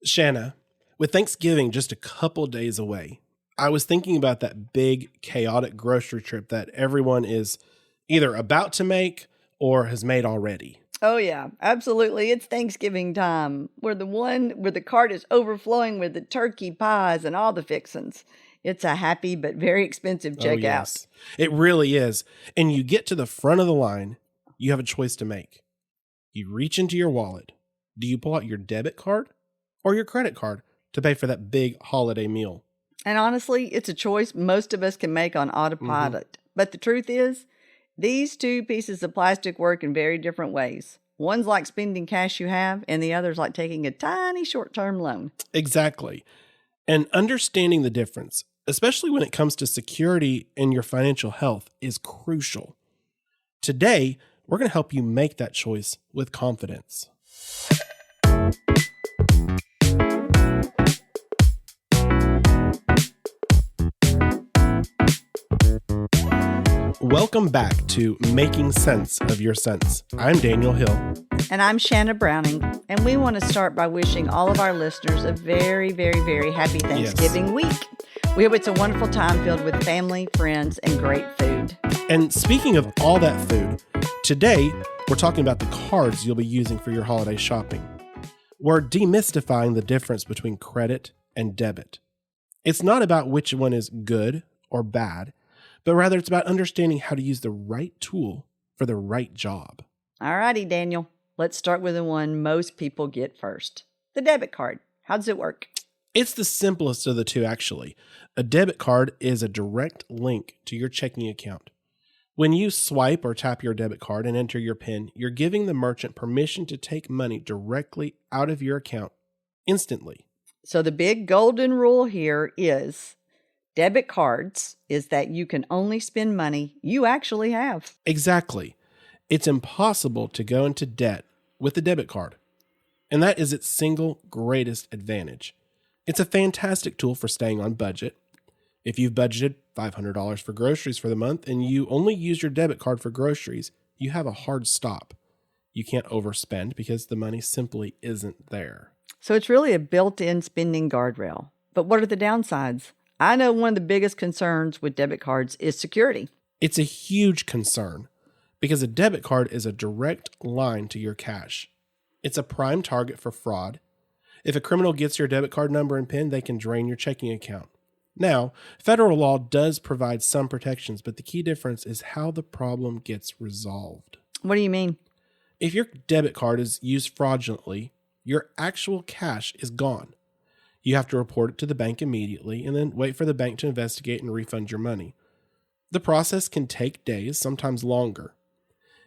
Shanna, with Thanksgiving just a couple days away, I was thinking about that big, chaotic grocery trip that everyone is either about to make or has made already. Oh yeah, absolutely. It's Thanksgiving time. We're the one where the cart is overflowing with the turkey pies and all the fixins. It's a happy but very expensive Oh, checkout. yes, it really is. And you get to the front of the line, you have a choice to make. You reach into your wallet. Do you pull out your debit card or your credit card to pay for that big holiday meal? And honestly, it's a choice most of us can make on autopilot. But the truth is, these two pieces of plastic work in very different ways. One's like spending cash you have, and the other's like taking a tiny short-term loan. Exactly. And understanding the difference, especially when it comes to security and your financial health, is crucial. Today, we're going to help you make that choice with confidence. Welcome back to Making Sense of Your Sense. I'm Daniel Hill. And I'm Shanna Browning, and we want to start by wishing all of our listeners a very, very, very happy Thanksgiving week. We hope it's a wonderful time filled with family, friends, and great food. And speaking of all that food, today we're talking about the cards you'll be using for your holiday shopping. We're demystifying the difference between credit and debit. It's not about which one is good or bad, but rather it's about understanding how to use the right tool for the right job. All righty, Daniel. Let's start with the one most people get first. The debit card. How does it work? It's the simplest of the two, actually. A debit card is a direct link to your checking account. When you swipe or tap your debit card and enter your PIN, you're giving the merchant permission to take money directly out of your account instantly. So the big golden rule here is debit cards is that you can only spend money you actually have. Exactly. It's impossible to go into debt with a debit card. And that is its single greatest advantage. It's a fantastic tool for staying on budget. If you've budgeted $500 for groceries for the month and you only use your debit card for groceries, you have a hard stop. You can't overspend because the money simply isn't there. So it's really a built-in spending guardrail. But what are the downsides? I know one of the biggest concerns with debit cards is security. It's a huge concern because a debit card is a direct line to your cash. It's a prime target for fraud. If a criminal gets your debit card number and PIN, they can drain your checking account. Now, federal law does provide some protections, but the key difference is how the problem gets resolved. What do you mean? If your debit card is used fraudulently, your actual cash is gone. You have to report it to the bank immediately and then wait for the bank to investigate and refund your money. The process can take days, sometimes longer.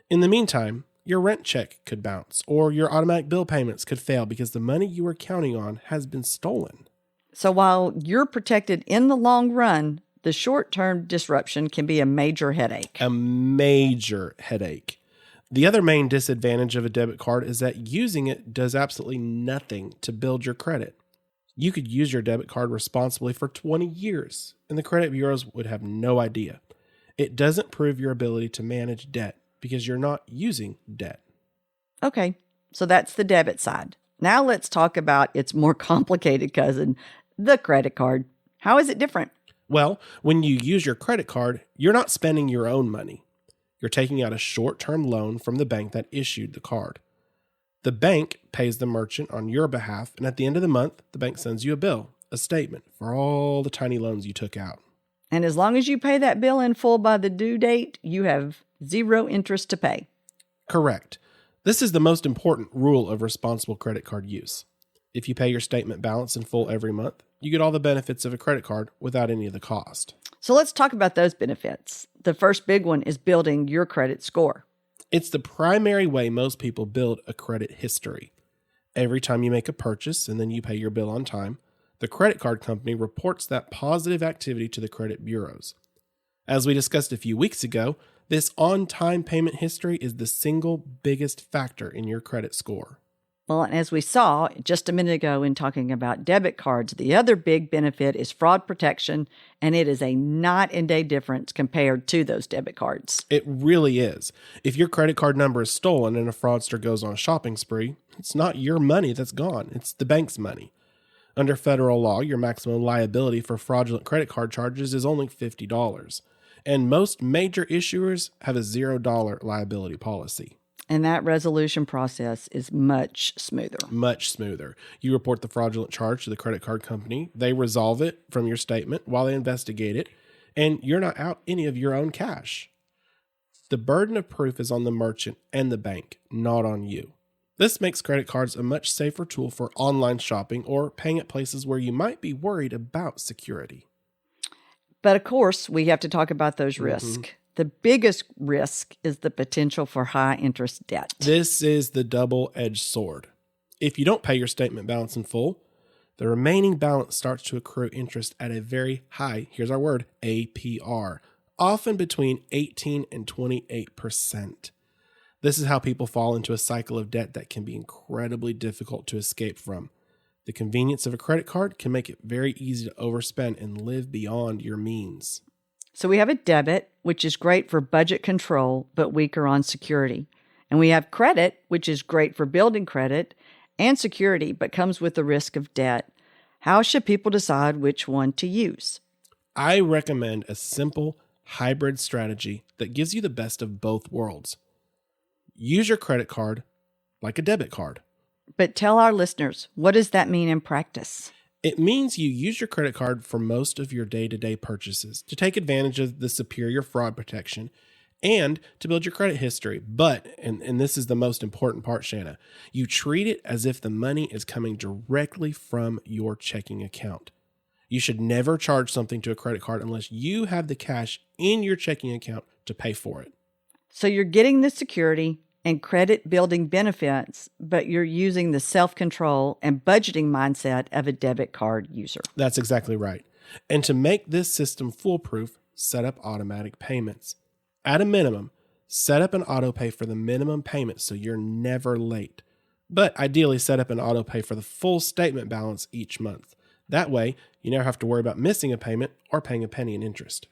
In the meantime, your rent check could bounce or your automatic bill payments could fail because the money you were counting on has been stolen. So while you're protected in the long run, the short-term disruption can be a major headache. A major headache. The other main disadvantage of a debit card is that using it does absolutely nothing to build your credit. You could use your debit card responsibly for 20 years, and the credit bureaus would have no idea. It doesn't prove your ability to manage debt because you're not using debt. Okay, so that's the debit side. Now let's talk about its more complicated cousin, the credit card. How is it different? Well, when you use your credit card, you're not spending your own money. You're taking out a short-term loan from the bank that issued the card. The bank pays the merchant on your behalf, and at the end of the month, the bank sends you a bill, a statement for all the tiny loans you took out. And as long as you pay that bill in full by the due date, you have zero interest to pay. Correct. This is the most important rule of responsible credit card use. If you pay your statement balance in full every month, you get all the benefits of a credit card without any of the cost. So let's talk about those benefits. The first big one is building your credit score. It's the primary way most people build a credit history. Every time you make a purchase and then you pay your bill on time, the credit card company reports that positive activity to the credit bureaus. As we discussed a few weeks ago, this on-time payment history is the single biggest factor in your credit score. Well, and as we saw just a minute ago in talking about debit cards, the other big benefit is fraud protection, and it is a night and day difference compared to those debit cards. It really is. If your credit card number is stolen and a fraudster goes on a shopping spree, it's not your money that's gone. It's the bank's money. Under federal law, your maximum liability for fraudulent credit card charges is only $50. And most major issuers have a $0 liability policy. And that resolution process is much smoother. Much smoother. You report the fraudulent charge to the credit card company. They resolve it from your statement while they investigate it, and you're not out any of your own cash. The burden of proof is on the merchant and the bank, not on you. This makes credit cards a much safer tool for online shopping or paying at places where you might be worried about security. But of course, we have to talk about those risks. The biggest risk is the potential for high interest debt. This is the double-edged sword. If you don't pay your statement balance in full, the remaining balance starts to accrue interest at a very high, here's our word, APR, often between 18 and 28%. This is how people fall into a cycle of debt that can be incredibly difficult to escape from. The convenience of a credit card can make it very easy to overspend and live beyond your means. So we have a debit, which is great for budget control, but weaker on security. And we have credit, which is great for building credit and security, but comes with the risk of debt. How should people decide which one to use? I recommend a simple hybrid strategy that gives you the best of both worlds. Use your credit card like a debit card. But tell our listeners, what does that mean in practice? It means you use your credit card for most of your day-to-day purchases to take advantage of the superior fraud protection and to build your credit history. But, and this is the most important part, Shanna, you treat it as if the money is coming directly from your checking account. You should never charge something to a credit card unless you have the cash in your checking account to pay for it. So you're getting the security and credit building benefits, but you're using the self-control and budgeting mindset of a debit card user. That's exactly right. And to make this system foolproof, set up automatic payments. At a minimum, set up an auto pay for the minimum payment so you're never late. But ideally, set up an auto pay for the full statement balance each month. That way, you never have to worry about missing a payment or paying a penny in interest.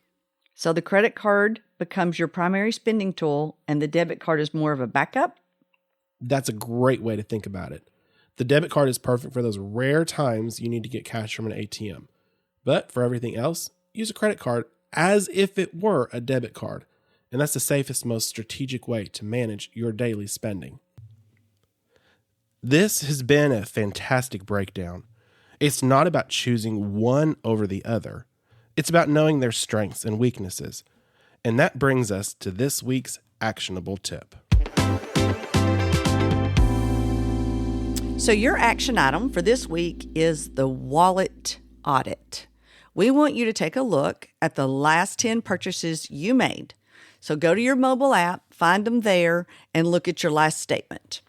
So the credit card becomes your primary spending tool and the debit card is more of a backup? That's a great way to think about it. The debit card is perfect for those rare times you need to get cash from an ATM. But for everything else, use a credit card as if it were a debit card. And that's the safest, most strategic way to manage your daily spending. This has been a fantastic breakdown. It's not about choosing one over the other. It's about knowing their strengths and weaknesses. And that brings us to this week's actionable tip. So your action item for this week is the wallet audit. We want you to take a look at the last 10 purchases you made. So go to your mobile app, find them there, and look at your last statement.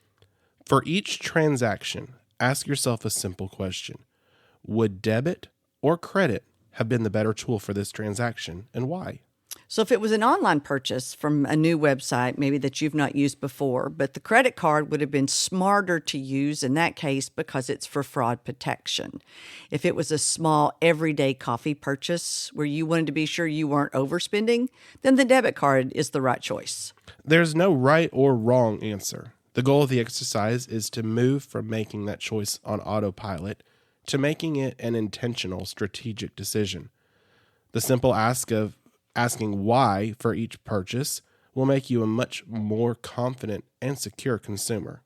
For each transaction, ask yourself a simple question. Would debit or credit have been the better tool for this transaction, and why? So if it was an online purchase from a new website, maybe that you've not used before, but the credit card would have been smarter to use in that case because it's for fraud protection. If it was a small everyday coffee purchase where you wanted to be sure you weren't overspending, then the debit card is the right choice. There's no right or wrong answer. The goal of the exercise is to move from making that choice on autopilot to making it an intentional, strategic decision. The simple ask of asking why for each purchase will make you a much more confident and secure consumer.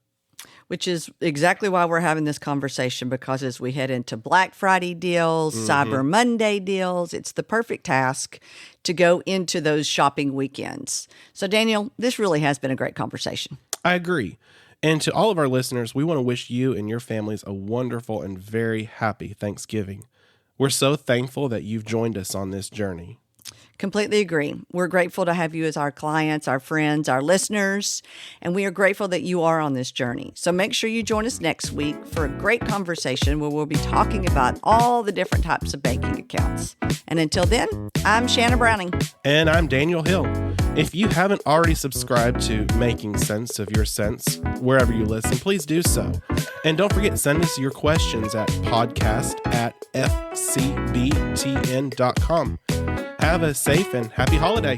Which is exactly why we're having this conversation, because as we head into Black Friday deals, Cyber Monday deals, it's the perfect task to go into those shopping weekends. So Daniel, this really has been a great conversation. I agree. And to all of our listeners, we want to wish you and your families a wonderful and very happy Thanksgiving. We're so thankful that you've joined us on this journey. Completely agree. We're grateful to have you as our clients, our friends, our listeners, and we are grateful that you are on this journey. So make sure you join us next week for a great conversation where we'll be talking about all the different types of banking accounts. And until then, I'm Shanna Browning. And I'm Daniel Hill. If you haven't already subscribed to Making Sense of Your Sense, wherever you listen, please do so. And don't forget, send us your questions at podcast@fcbtn.com. Have a safe and happy holiday.